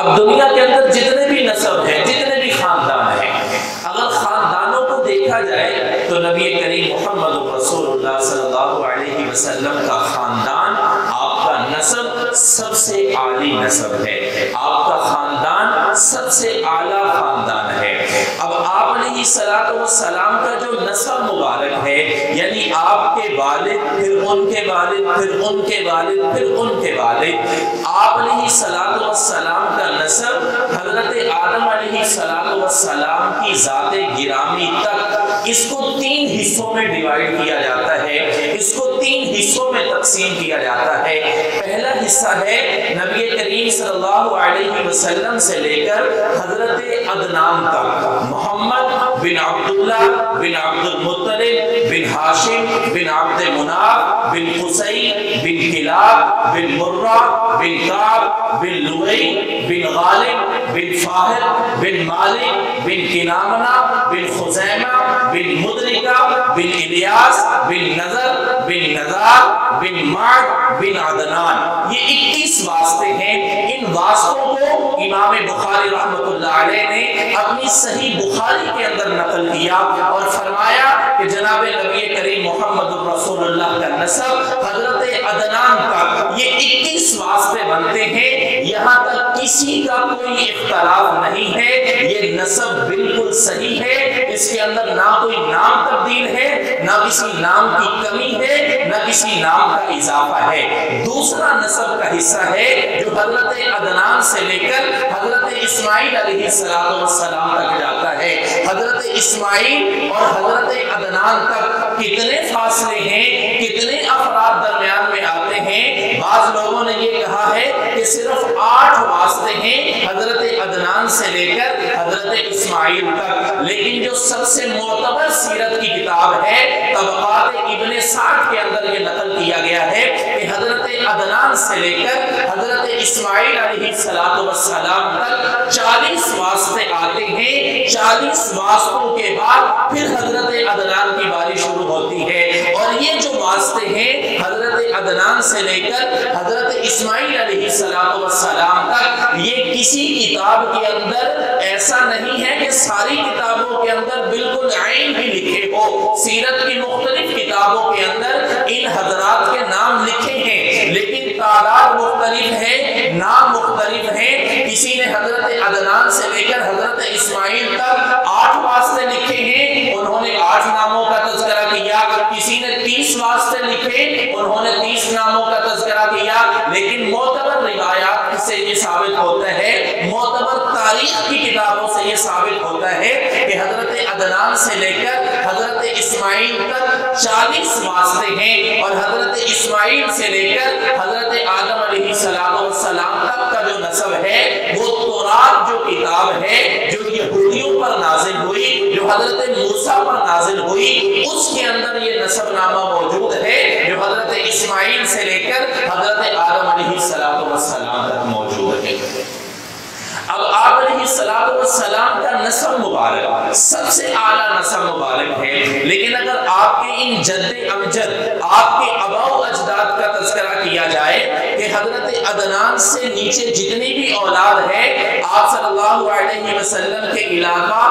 اب دنیا کے اندر جتنے بھی نسب ہیں، جتنے بھی خاندان ہیں، اگر خاندانوں کو دیکھا جائے تو نبی کریم محمد رسول اللہ صلی اللہ علیہ وسلم کا خاندان، آپ کا نسب سب سے اعلی نسب ہے، آپ کا خاندان سب سے اعلیٰ خاندان ہے۔ اب آپ علیہ السلام کا جو نسب مبارک ہے، یعنی آپ کے والد، پھر ان کے والد، پھر ان کے والد، پھر ان کے والد، آپ علیہ السلام کا نسب حضرت آدم علیہ السلام کی ذات گرامی تک، اس کو 3 حصوں میں ڈیوائیڈ کیا جاتا ہے، اس کو 3 حصوں میں تقسیم کیا جاتا ہے۔ پہلا حصہ ہے نبی کریم صلی اللہ علیہ وسلم سے لے کر حضرت عدنان تک، محمد بن عبداللہ بن عبد المطلب بن ہاشم بن عبد مناف بن قصی بن کلاب بن مرہ بن کعب بن لؤی بن غالب بن فاہد بن مالک بن کنانہ بن خزیمہ بن مدرکہ بن الیاس بن نذر بن نزار بن معد بن عدنان، یہ 21 واسطے ہیں۔ ان واسطوں کو امام بخاری رحمۃ اللہ علیہ نے اپنی صحیح بخاری کے اندر نقل کیا اور فرمایا کہ جناب نبی کریم محمد رسول اللہ کا نسب حضرت عدنان تک یہ 21 واسطے بنتے ہیں، یہاں تک کسی کا کوئی اختلاف نہیں ہے، یہ نسب بالکل صحیح ہے، اس کے اندر نہ کوئی نام تبدیل ہے، نہ کسی نام کی کمی ہے، نہ کسی نام کا اضافہ ہے۔ دوسرا نسب کا حصہ ہے جو حضرت عدنان سے لے کر حضرت اسماعیل علیہ السلام تک جاتا ہے۔ حضرت اسماعیل اور حضرت عدنان تک کتنے فاصلے ہیں، کتنے افراد درمیان میں آتے ہیں؟ بعض لوگوں نے یہ کہا ہے کہ صرف 8 واسطے ہیں حضرت عدنان سے لے کر حضرت اسماعیل تک، لیکن جو سب سے معتبر سیرت کی کتاب ہے طبقات ابن سعد کے اندر یہ نقل کیا گیا ہے کہ حضرت عدنان سے لے کر حضرت اسماعیل علیہ السلام تک 40 واسطے آتے ہیں۔ 40 واسطوں کے بعد پھر حضرت عدنان کی باری شروع ہوتی ہے، اور یہ جو واسطے ہیں حضرت عدنان سے لے کر حضرت اسماعیل علیہ السلام تک، یہ کسی کتاب کے اندر ایسا نہیں ہے کہ ساری کتابوں کے اندر بالکل عین ہی لکھے ہو۔ سیرت کی مختلف کتابوں کے اندر ان حضرات کے نام لکھے ہیں، لیکن تعداد مختلف ہے، نام مختلف ہیں۔ کسی نے حضرت عدنان سے لے کر حضرت اسماعیل تک 8 واسطے لکھے ہیں، انہوں نے 8 ناموں کا تذکرہ کیا۔ کسی نے 30 واسطے لکھے، انہوں نے 30 ناموں کا تذکرہ کیا، لیکن معتبر روایات سے یہ ثابت ہوتا ہے، معتبر تاریخ کی کتابوں سے یہ ثابت ہوتا ہے کہ حضرت عدنان سے لے کر حضرت اسماعیل تک 40 واسطے ہیں، اور حضرت اسماعیل سے لے کر حضرت آدم علیہ السلام تک کا جو نسب ہے وہ تورات جو کتاب ہے جو یہودیوں پر نازل ہوئی، جو حضرت موسیٰ پر نازل ہوئی، اس کے اندر یہ نسب نامہ موجود ہے جو حضرت اسماعیل سے لے کر حضرت آدم علیہ السلام تک موجود ہے۔ اب آپ علیہ السلام کا نسب مبارک سب سے اعلیٰ نسب مبارک ہے، لیکن اگر آپ کے ان جد امجد، آپ کے آباء و اجداد کا تذکرہ کیا جائے کہ حضرت عدنان سے نیچے جتنی بھی اولاد ہے، آپ صلی اللہ علیہ وسلم کے علاوہ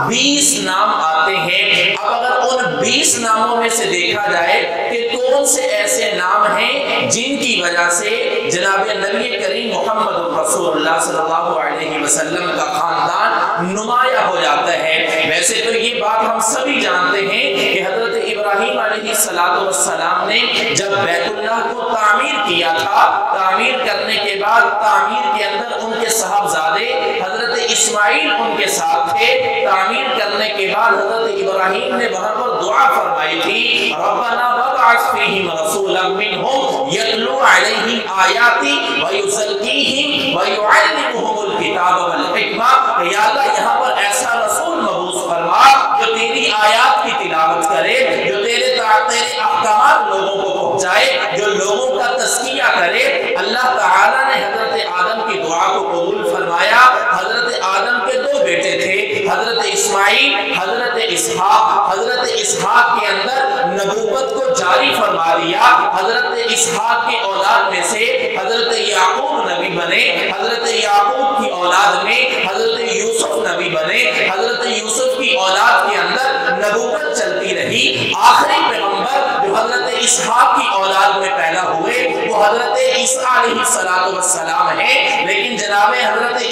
20 نام آتے ہیں۔ اب اگر ان 20 ناموں میں سے دیکھا جائے کہ کون سے ایسے نام ہیں جن کی وجہ سے جناب نبی کریم محمد رسول اللہ صلی اللہ علیہ وسلم کا خاندان نمایاں ہو جاتا ہے۔ ویسے تو یہ بات ہم سبھی جانتے ہیں کہ حضرت ابراہیم علیہ السلام نے جب بیت اللہ کو تعمیر کیا تھا، تعمیر کرنے کے بعد تعمیر کے اندر ان کے صاحبزادے حضرت اسماعیل ان کے ساتھ تھے۔ تعمیر کرنے کے بعد حضرت ابراہیم نے وہاں پر دعا فرمائی تھی، ربنا وابعث فیہم رسولا منہم یتلو علیہم آیاتی ویزکیہم ویعلمہم الکتاب والحکمہ، کہ یا اللہ یہاں پر ایسا رسول مبعوث فرما جو تیری آیات کی تلاوت کرے، جو تیرے احکامات لوگوں کو پہنچائے، جو لوگوں کا تزکیہ کرے۔ اللہ تعالیٰ نے حضرت آدم کی دعا کو قبول فرمایا۔ حضرت آدم کے 2 بیٹے تھے، حضرت اسماعیل، حضرت اسحاق۔ حضرت اسحاق کے اندر نبوت کو جاری فرما دیا۔ حضرت اسحاق کی اولاد میں سے حضرت یعقوب نبی بنے، حضرت یعقوب کی اولاد میں حضرت یوسف نبی بنے، حضرت یوسف کی اولاد کے اندر نبوت چلتی رہی۔ آخری پیغمبر جو حضرت اسحاق کی اولاد میں پیدا ہوئے وہ حضرت عیسیٰ علیہ السلام ہے، لیکن جناب حضرت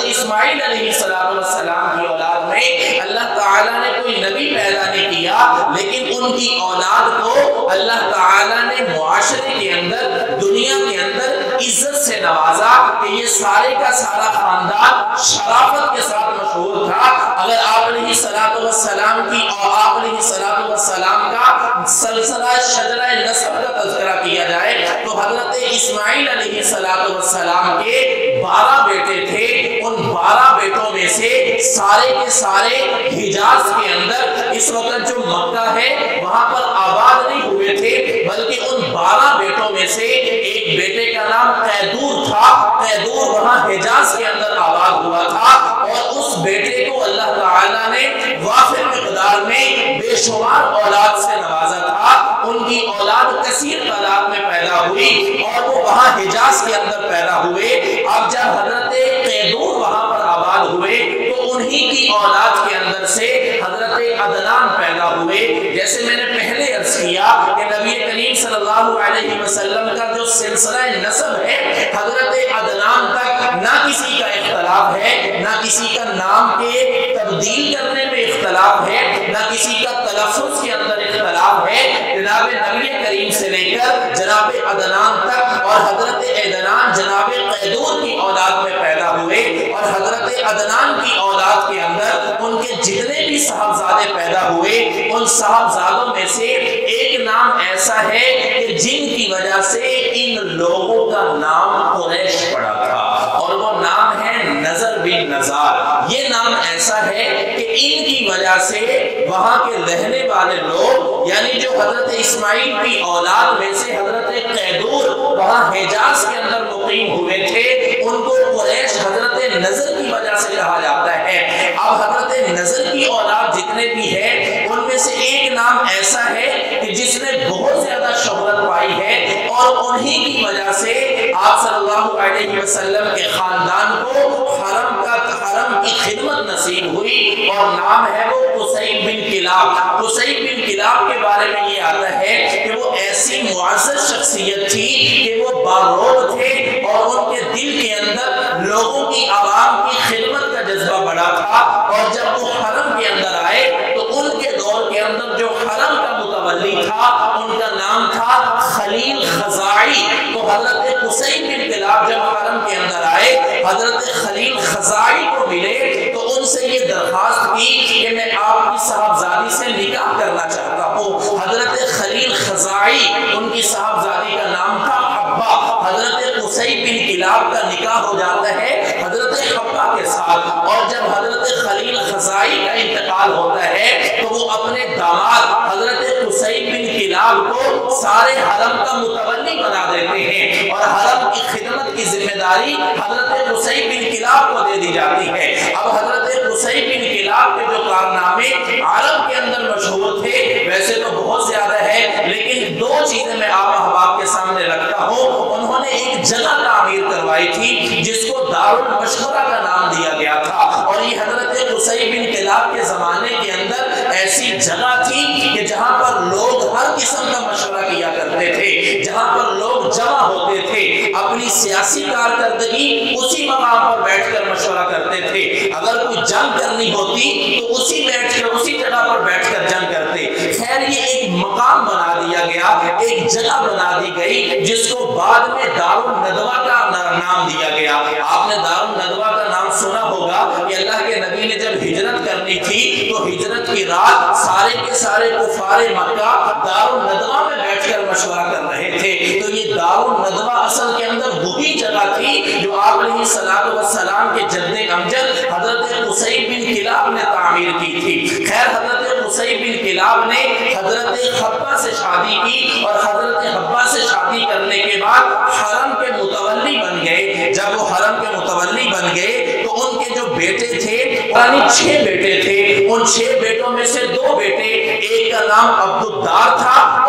اسماعیل علیہ السلام کی اولاد میں اللہ تعالیٰ نے کوئی نبی پیدا نہیں کیا، لیکن ان کی اولاد کو اللہ تعالیٰ نے معاشرے کے اندر، دنیا کے اندر عزت سے نوازا کہ یہ سارے کا سارا خاندان شرافت کے ساتھ مشہور تھا۔ اگر آپ علیہ السلام کی اور آپ علیہ السلام کا سلسلہ شجرہ نسب کا تذکرہ کیا جائے تو حضرت اسماعیل علیہ السلام کے 12 بیٹے تھے، ان 12 بیٹوں میں سے سارے کے سارے حجاز کے اندر اس وقت جو مکہ ہے وہاں پر آباد نہیں ہوئے تھے، بلکہ ان 12 بیٹوں میں سے ایک بیٹے کا نام قیدور تھا۔ قیدور وہاں حجاز کے اندر آباد ہوا تھا اور اس بیٹے کو اللہ تعالیٰ نے وافر مقدار میں بے شمار اولاد سے نوازا تھا۔ ان کی اولاد کثیر تعداد میں پیدا ہوئی اور وہ وہاں حجاز کے اندر پیدا ہوئے۔ اب جب حضرت قیدور وہاں پر آباد ہوئے تو انہی کی اولاد کے اندر سے حضرت عدنان پیدا ہوئے۔ جیسے میں نے پہلے عرض کیا کہ نبی کریم صلی اللہ علیہ وسلم کا جو سلسلہ نسب ہے حضرت عدنان تک نہ کسی کا اختلاف ہے، نہ کسی کا نام کے تبدیل کرنے میں اختلاف ہے، نہ کسی کا تلفظ کے اندر اختلاف ہے۔ جناب نبی کریم سے لے کر جناب عدنان تک اور حضرت عدنان جناب قیدور کی اولاد میں پیدا ہوئے اور حضرت عدنان کی اولاد کے اندر ان کے جتنے بھی صاحبزادے پیدا ہوئے ان صاحبزادوں میں سے ایک نام ایسا ہے کہ جن کی وجہ سے ان لوگوں کا نام قریش پڑا تھا اور وہ نام ہے نظر بن نزار۔ یہ نام ایسا ہے کہ ان کی وجہ سے وہاں کے رہنے والے لوگ یعنی جو حضرت اسماعیل کی اولاد میں سے حضرت قیدور وہاں حجاز کے اندر مقیم ہوئے تھے ان کو قریش حضرت نظر کی وجہ سے کہا جاتا ہے۔ اب حضرت نظر کی اولاد جتنے بھی ہیں ان میں سے ایک نام ایسا ہے کہ جس نے بہت زیادہ شہرت پائی ہے اور انہی کی وجہ سے آپ صلی اللہ علیہ وسلم کے خاندان کو حرم کی خدمت نصیب ہوئی اور نام ہے وہ قصی بن کلاب۔ قصی بن کلاب کے بارے میں یہ آتا ہے کہ وہ ایسی معزز شخصیت تھی کہ وہ باروق تھے اور ان کے دل کے اندر لوگوں کی عوام کی خدمت کا جذبہ بڑا تھا اور جب وہ حرم کے اندر آئے تو ان کے دور کے اندر جو حرم کا متولی تھا ان کا نام تھا خلیل خزاعی۔ تو حضرت قصی بن کلاب جب حرم کے اندر آئے حضرت خلیل خزاعی کو ملے تو ان سے یہ درخواست کی کہ میں آپ کی صاحبزادی سے نکاح کرنا چاہتا ہوں۔ حضرت خلیل خزاعی ان کی صاحبزادی کا نام تھا حبہ۔ حضرت قصی بن کلاب کا نکاح ہو جاتا ہے حضرت حبہ کے ساتھ اور جب حضرت خلیل خزاعی کا انتقال ہوتا ہے تو وہ اپنے داماد حضرت قصی بن کلاب کو سارے حرم کا متولی بنا دیتے ہیں اور حرم کی خدمت کی ذمہ داری حضرت قصی بن کلاب کو دے دی جاتی ہے۔ اب حضرت قصی بن کلاب کے جو کارنامے عرب کے اندر مشہور تھے ویسے تو بہت زیادہ ہے لیکن دو چیزیں میں آپ احباب کے سامنے رکھتا ہوں۔ انہوں نے ایک جگہ تعمیر کروائی تھی جس کو دار المشورہ کا نام دیا گیا تھا اور یہ حضرت قصی بن کلاب کے زمانے کے اندر ایسی جگہ تھی کہ جہاں پر لوگ ہر قسم کا مشورہ کیا کرتے تھے، جہاں پر لوگ جمع ہوتے تھے، اپنی سیاسی کارکردگی اسی مقام پر بیٹھ کر مشورہ کرتے تھے۔ اگر کوئی جنگ کرنی ہوتی تو اسی جگہ پر بیٹھ کر جنگ کرتے۔ خیر یہ ایک مقام بنا دیا گیا، ایک جگہ بنا دی گئی جس کو بعد میں دار الندوہ کا نام دیا گیا۔ آپ نے دار الندوہ کا نام سنا ہوگا کہ اللہ کے نبی نے جب ہجرت کرنی تھی تو ہجرت کی رات سارے کے سارے کفار مکہ دار الندوہ میں بیٹھ کر مشورہ کر رہے تھے۔ تو یہ دار الندوہ اصل کے اندر وہی جگہ تھی جو آپ علیہ السلام کے جد امجد حضرت قصی بن کلاب نے تعمیر کی تھی۔ خیر حضرت قصی بن کلاب نے حضرت حبہ سے شادی کی اور حضرت حبہ سے شادی کرنے کے بعد حرم کے متولی بن گئے۔ جب وہ حرم کے متولی بن گئے تو ان کے جو بیٹے تھے یعنی 6 بیٹے تھے، ان 6 بیٹوں میں سے 2 بیٹے، ایک کا نام عبدالدار تھا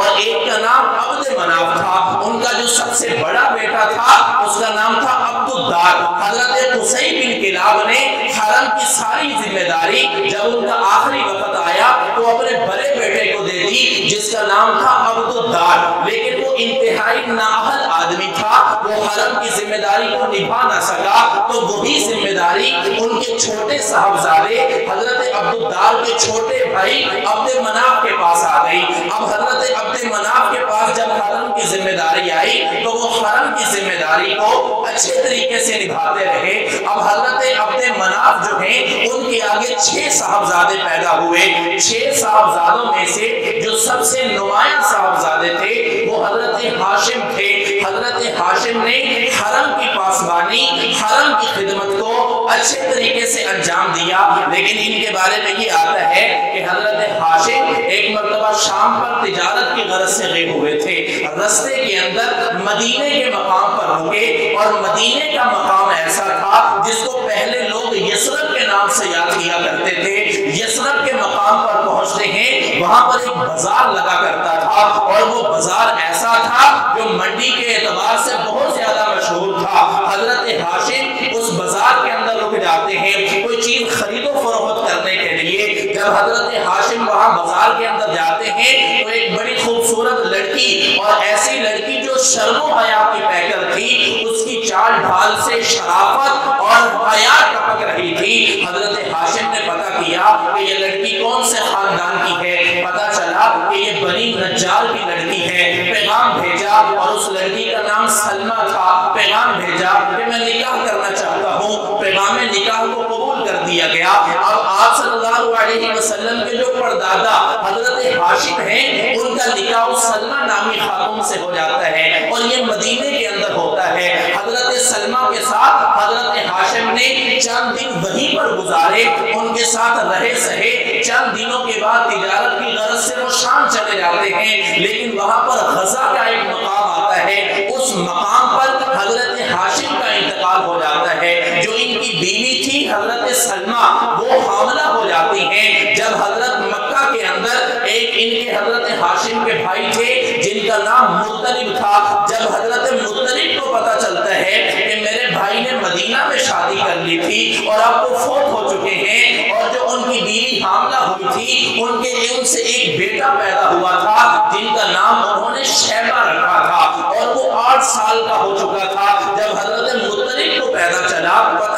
دار حضرت قصی بن کلاب نے حرم کی ساری ذمہ داری جب ان کا آخری وقت آیا تو اپنے بڑے بیٹے کو دے دی جس کا نام تھا عبد الدار، لیکن وہ انتہائی نااہل آدمی تھا، وہ حرم کی ذمہ داری کو نبھا نہ سکا، تو وہی ذمہ داری ان کے چھوٹے صاحبزادے حضرت عبد الدار کے چھوٹے بھائی عبد مناف کے پاس آ گئی۔ اب حضرت عبد مناف کے پاس جب حرم کی ذمہ داری آئی تو وہ حرم کی ذمہ داری کو اچھے طریقے سے نبھاتے رہے۔ اب حضرت عبد مناف جو ہیں ان کے آگے 6 صاحبزادے پیدا ہوئے، 6 صاحبزادوں میں سے جو سب سے نمایاں صاحبزادے تھے وہ حضرت ہاشم تھے۔ حضرت ہاشم نے حرم کی پاسبانی، حرم کی خدمت کو اچھے طریقے سے انجام دیا، لیکن ان کے بارے میں یہ آتا ہے کہ حضرت ہاشم ایک مرتبہ شام پر تجارت کی غرض سے گئے ہوئے تھے، رستے کے اندر مدینے کے مقام پر رکے، اور مدینے کا مقام ایسا تھا جس کو پہلے لوگ یثرب کے نام سے یاد کیا کرتے تھے۔ یثرب کے مقام پر پہنچتے ہیں، وہاں پر ایک بازار لگا کرتا تھا، اور وہ بازار ایسا تھا جو منڈی کے اعتبار سے بہت زیادہ مشہور تھا۔ حضرت ہاشم اس بازار کے اندر رک جاتے ہیں کوئی چیز خرید و فروخت کرنے کے لیے۔ جب حضرت ہاشم وہاں بازار کے اندر جاتے ہیں تو ایک بڑی خوبصورت لڑکی، اور ایسی لڑکی جو شرم و حیا کی پیکر تھی، اس کی چال ڈھال سے شرافت اور حیا ٹپک رہی تھی۔ حضرت ہاشم نے پتہ کیا کہ یہ لڑکی کون سے خاندان کی ہے، پتہ چلا کہ یہ بنی نجار کی لڑکی ہے۔ پیغام بھیجا، اور اس لڑکی کا نام سلمہ تھا، پیغام بھیجا کہ میں نکاح کرنا چاہتا ہوں۔ پیغام نکاح کو قبول کر دیا گیا۔ اب آپ صلی اللہ علیہ وسلم کے جو پردادا حضرت ہاشم ہیں ان کا نکاح سلمہ نامی خاتون سے ہو جاتا ہے، اور یہ مدینے کے اندر ہوتا ہے۔ حضرت سلمہ کے ساتھ حضرت ہاشم نے چند دن وہیں پر گزارے، ان کے ساتھ رہے سہے۔ چند دنوں کے بعد تجارت کی غرض سے وہ شام چلے جاتے ہیں، لیکن وہاں پر غزہ کا ایک مقام آتا ہے، اس مقام پر حضرت ہاشم کا انتقال ہو جاتا ہے۔ جو ان کی بیوی تھی حضرت سلمہ وہ حاملہ ہو جاتی ہیں۔ جب حضرت مکہ کے اندر ایک ان کے حضرت ہاشم کے بھائی تھے جن کا نام مطلب تھا، جب حضرت مطلب کو پتہ چلتا ہے کہ میرے بھائی نے مدینہ میں شادی کر لی تھی اور اب وہ فوت ہو چکے ہیں، اور جو ان کی بیوی حاملہ ہوئی تھی ان سے ایک بیٹا پیدا ہوا تھا جن کا نام انہوں نے شیبہ رکھا تھا، اور وہ 8 سال کا ہو چکا تھا۔ جب حضرت مطلب کو پتہ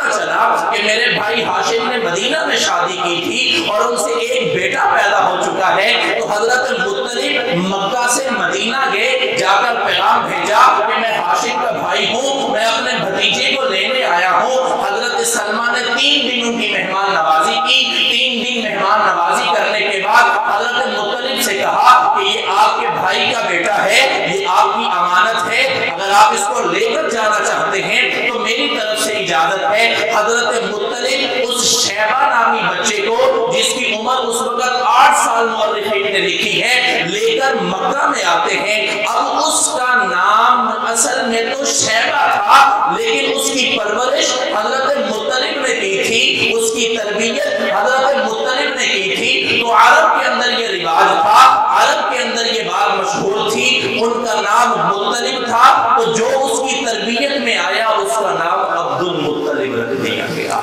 چلا کہ میرے بھائی ہاشم نے مدینہ میں شادی کی تھی اور ان سے ایک بیٹا پیدا ہو چکا ہے، تو حضرت مطلب مکہ سے مدینہ گئے، جا کر پیغام بھیجا کہ میں ہاشم کا بھائی ہوں، میں اپنے بھتیجے کو لینے آیا ہوں۔ حضرت سلمہ نے 3 دنوں کی مہمان نوازی کی۔ 3 دن مہمان نوازی کرنے کے بعد حضرت مطلب سے کہا کہ یہ آپ کے بھائی کا بیٹا ہے، یہ آپ کی امانت ہے، اگر آپ اس کو لے کر جانا چاہتے ہیں تو میری طرف سے اجازت ہے۔ حضرت مطلب اس شیبہ نامی بچے کو جس کی عمر اس وقت 8 سال مورخین نے لکھی ہے لے کر مکہ میں آتے ہیں۔ اب اس کا نام اصل میں تو شیبہ تھا، لیکن اس کی پرورش حضرت مطلب نے کی تھی، اس کی تربیت حضرت مطلب نے کی تھی۔ تو عرب کے اندر یہ رواج تھا، عرب کے اندر یہ بات مشہور تھی، ان کا نام مطلب تھا، تو جو اس کی تربیت میں آیا اس کا نام عبد المطلب رکھ دیا گیا۔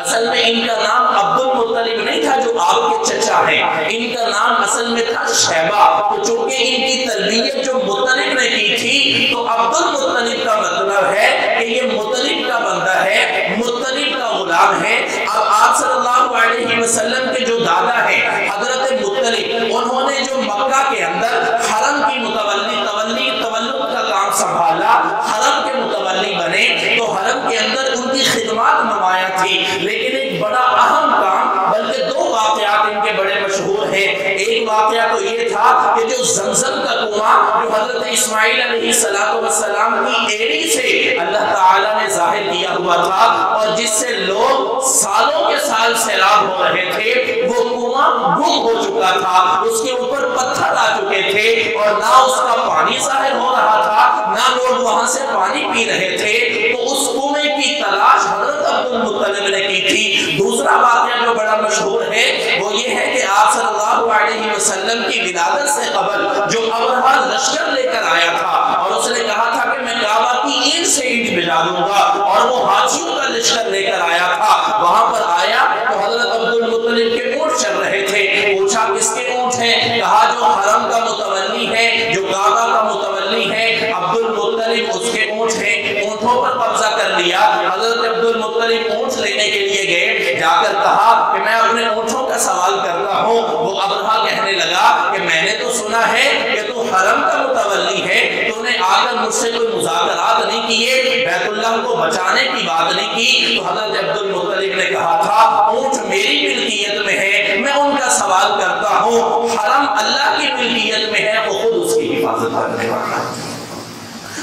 اصل میں ان کا نام عبد المطلب نہیں تھا جو آپ کے چچا ہیں، ان کا نام اصل میں تھا شیبہ۔ تو چونکہ ان کی تربیت جو مطلب نے کی تھی تو عبد المطلب کا مطلب ہے کہ یہ مطلب کا بندہ ہے، مطلب کا غلام ہے۔ اب آپ صلی اللہ علیہ وسلم کے جو دادا ہیں حضرت مطلب، انہوں نے جو مکہ کے اندر حرم کی تولد کا کام سنبھالا، حرم کے متولی بنے، تو حرم کے اندر ان کی خدمات نمایاں تھی، لیکن ایک بڑا اہم کام، بلکہ 2 واقعات ان کے بڑے مشہور ہیں۔ ایک واقعہ تو یہ تھا کہ جو زمزم کا کنواں جو حضرت اسماعیل علیہ السلام کی ایڑی سے اللہ تعالیٰ نے ظاہر کیا ہوا تھا، اور جس سے لوگ سالوں کے سال سیلاب ہو رہے تھے، وہ کنواں گم ہو چکا تھا، اس کے اوپر پتھر آ چکے تھے، اور نہ اس کا پانی ظاہر ہو رہا تھا، نہ لوگ وہاں سے پانی پی رہے تھے۔ تو اس کنویں کی تلاش حضرت عبد المطلب نے کی تھی۔ دوسرا واقعہ جو بڑا مشہور ہے وہ یہ ہے کہ آپ صلی اللہ علیہ وسلم کی ولادت سے قبل جو ابرہہ لشکر لے کر آیا تھا، اور اس نے کہا تھا کہ میں کعبہ کی اینٹ سے اینٹ بجا دوں گا، اور وہ سنا ہے کہ تو حرم کا متولی ہے، تو نے آ کر مجھ سے کوئی مذاکرات نہیں کیے، بیت اللہ کو بچانے کی بات نہیں کی۔ تو حضرت عبد المطلب نے کہا تھا اونٹ میری ملکیت میں ہے، میں ان کا سوال کرتا ہوں، حرم اللہ کی ملکیت میں ہے، وہ خود اس کی حفاظت کرنے والا ہے۔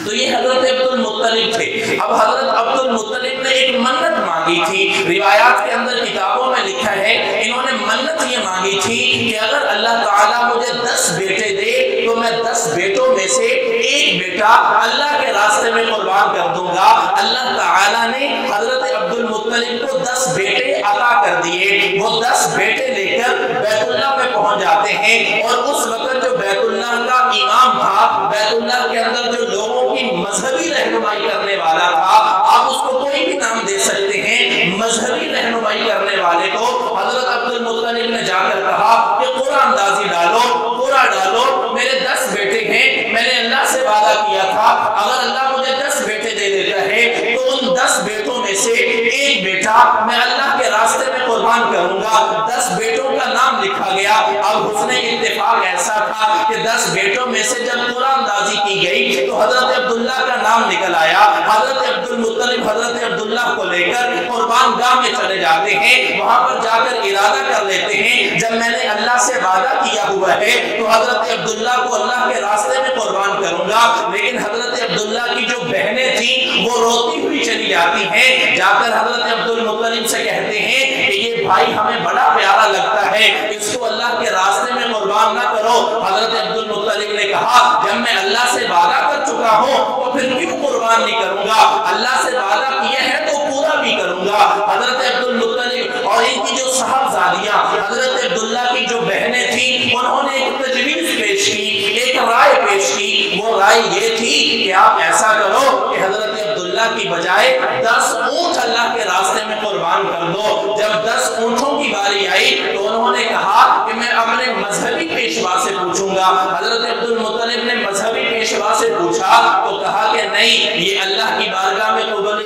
تو یہ حضرت عبد المطلب تھے۔ اب حضرت عبد المطلب نے ایک منت مانگی تھی، روایات کے اندر کتابوں میں لکھا ہے انہوں نے منت یہ مانگی تھی کہ اگر اللہ تعالیٰ مجھے 10 بیٹے دے تو میں 10 بیٹوں میں سے ایک بیٹا اللہ کے راستے میں قربان کر دوں گا۔ اللہ تعالیٰ نے حضرت عبد المطلب کو 10 بیٹے عطا کر دیے۔ وہ 10 بیٹے لے کر بیت اللہ میں پہنچ جاتے ہیں، اور اس وقت جو بیت اللہ کا امام تھا، بیت اللہ کے اندر جو لوگوں کی مذہبی رہنمائی کرنے والا تھا، آپ اس کو کوئی بھی نام دے سکتے ہیں، مذہبی رہنمائی کرنے والے کو حضرت عبد المطلب نے جا کر کہا کہ قرآن اندازی ڈالو، قرآن ڈالو، میرے 10 بیٹے ہیں، میں نے اللہ سے وعدہ کیا تھا اگر اللہ مجھے 10 بیٹے دے دیتا ہے تو ان 10 بیٹوں میں سے ایک بیٹا میں اللہ کے راستے میں قربان کروں گا۔ 10 بیٹوں کا نام لکھا گیا۔ اب حسن اتفاق ایسا تھا کہ 10 بیٹوں میں سے جب قرآن اندازی کی گئی تو حضرت عبداللہ کا نام نکل آیا۔ حضرت عبد المطلب حضرت عبداللہ کو لے کر قربان گاہ میں چلے جاتے ہیں، وہاں پر جا کر ارادہ کر لیتے ہیں جب میں نے اللہ سے وعدہ کیا ہوا ہے تو حضرت عبداللہ کو اللہ کے راستے میں قربان کروں گا۔ لیکن حضرت عبداللہ کی جو بہنیں تھیں وہ روتی ہوئی چلی جاتی ہیں، جا کر حضرت عبد المطلب سے کہتے ہیں کہ یہ بھائی ہمیں بڑا پیارا لگتا ہے، اس کو اللہ کے راستے میں قربان نہ کرو۔ حضرت عبد المطلب نے کہا جب میں اللہ سے وعدہ کر چکا ہوں تو پھر کیوں قربان نہیں کروں گا، اللہ سے وعدہ کیا ہے تو پورا بھی کروں گا۔ حضرت عبد المطلب اور ان کی جو صاحبزادیاں حضرت عبداللہ کی جو بہنیں تھیں انہوں نے ایک تجویز پیش کی، ایک رائے پیش کی۔ وہ رائے یہ تھی کہ آپ ایسا کرو کہ حضرت عبداللہ کی بجائے 10 اونٹ اللہ کے راستے میں قربان کر دو۔ جب 10 اونٹوں کی باری آئی تو انہوں نے کہا کہ میں اپنے مذہبی پیشوا سے پوچھوں گا۔ حضرت عبد المطلب نے مذہبی پیشوا سے پوچھا تو کہا کہ نہیں، یہ اللہ کی بارگاہ میں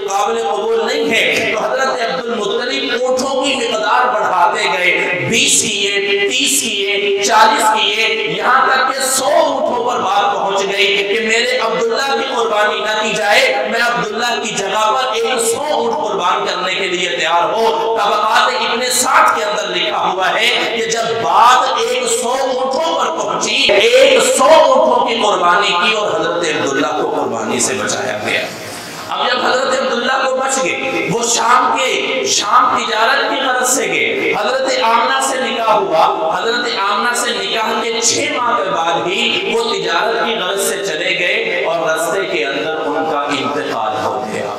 قابل قبول نہیں ہے۔ تو حضرت عبد المطلب اونٹوں کی مقدار بڑھاتے گئے، 20 کیے، 30 کیے، 40 کیے، یہاں تک کہ 100 اونٹوں پر بات پہنچ گئی کہ میرے عبداللہ کی قربانی نہ کی جائے، میں عبداللہ کی جگہ پر 100 اونٹ قربان کرنے کے لیے تیار ہو۔ طبقات ابن سعد کے اندر لکھا ہوا ہے کہ جب بات 100 اونٹوں پر پہنچی، 100 اونٹوں کی قربانی کی اور حضرت عبداللہ کو قربانی سے بچایا گیا۔ اب جب حضرت عبداللہ کو بچ گئے، وہ شام تجارت کی غرض سے گئے، حضرت آمنہ سے نکاح ہوا، حضرت آمنہ سے نکاح کے 6 ماہ کے بعد ہی وہ تجارت کی غرض سے چلے گئے اور راستے کے اندر ان کا انتقال ہو گیا۔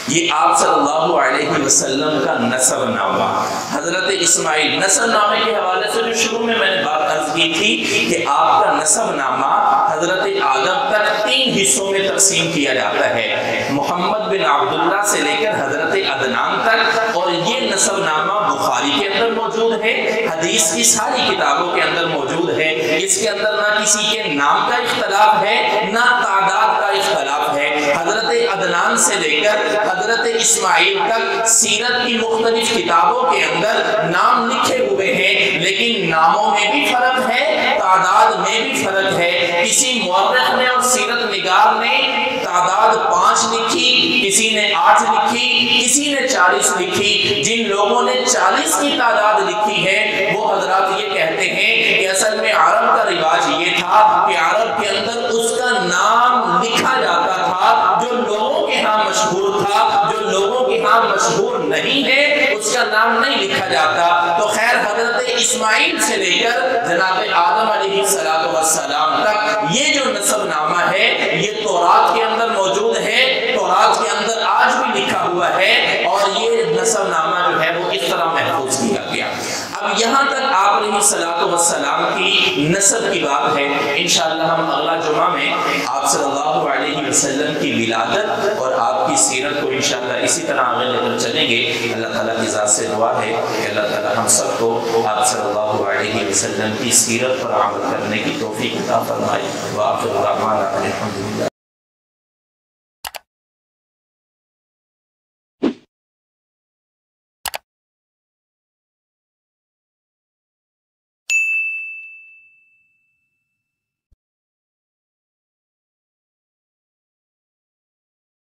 یہ آپ صلی اللہ علیہ وسلم کا نسب نامہ حضرت اسماعیل، نسب نامے کے حوالے سے جو شروع میں نے بات عرض کی تھی کہ آپ کا نسب نامہ حضرت آدم تک 3 حصوں میں تقسیم کیا جاتا ہے، محمد بن عبداللہ سے لے کر حضرت عدنان تک، اور یہ نسب نامہ بخاری کے اندر موجود ہے، حدیث کی ساری کتابوں کے اندر موجود ہے۔ اس کے اندر نہ کسی کے نام کا اختلاف ہے نہ تعداد کا اختلاف ہے۔ حضرت عدنان سے لے کر حضرت اسماعیل تک سیرت کی مختلف کتابوں کے اندر نام لکھے ہوئے ہیں، لیکن ناموں میں بھی فرق ہے، تعداد میں بھی فرق ہے۔ کسی مورخ نے اور سیرت نگار نے تعداد 5 لکھی، کسی نے 8 لکھی، کسی نے 40 لکھی۔ جن لوگوں نے 40 کی تعداد لکھی ہے وہ حضرات یہ کہتے ہیں کہ اصل میں عرب کا رواج یہ تھا کہ عرب کے اندر اس کا نام لکھا جاتا تھا جو لوگوں کے ہاں مشہور تھا، جو لوگوں کے ہاں مشہور نہیں ہے اس کا نام نہیں لکھا جاتا۔ تو خیر حضرت اسماعیل سے لے کر جناب آدم علیہ السلام تک یہ جو نسب نامہ ہے یہ تورات کے اندر موجود ہے، تورات کے اندر آج بھی لکھا ہوا ہے، اور یہ نسب نامہ جو ہے وہ اس طرح محفوظ کیا گیا۔ اب یہاں تک آپ علیہ السلام کی نسب کی بات ہے۔ انشاءاللہ ہم اگلا جمعہ میں آپ صلی اللہ علیہ وسلم کی ولادت اور آپ کی سیرت کو انشاءاللہ اسی طرح آگے لے کر چلیں گے۔ اللہ تعالیٰ کی ذات سے دعا ہے کہ اللہ تعالیٰ ہم سب کو آپ صلی اللہ علیہ وسلم کی سیرت پر عمل کرنے کی توفیق عطا فرمائے۔ وآخر دعوانا الحمدللہ۔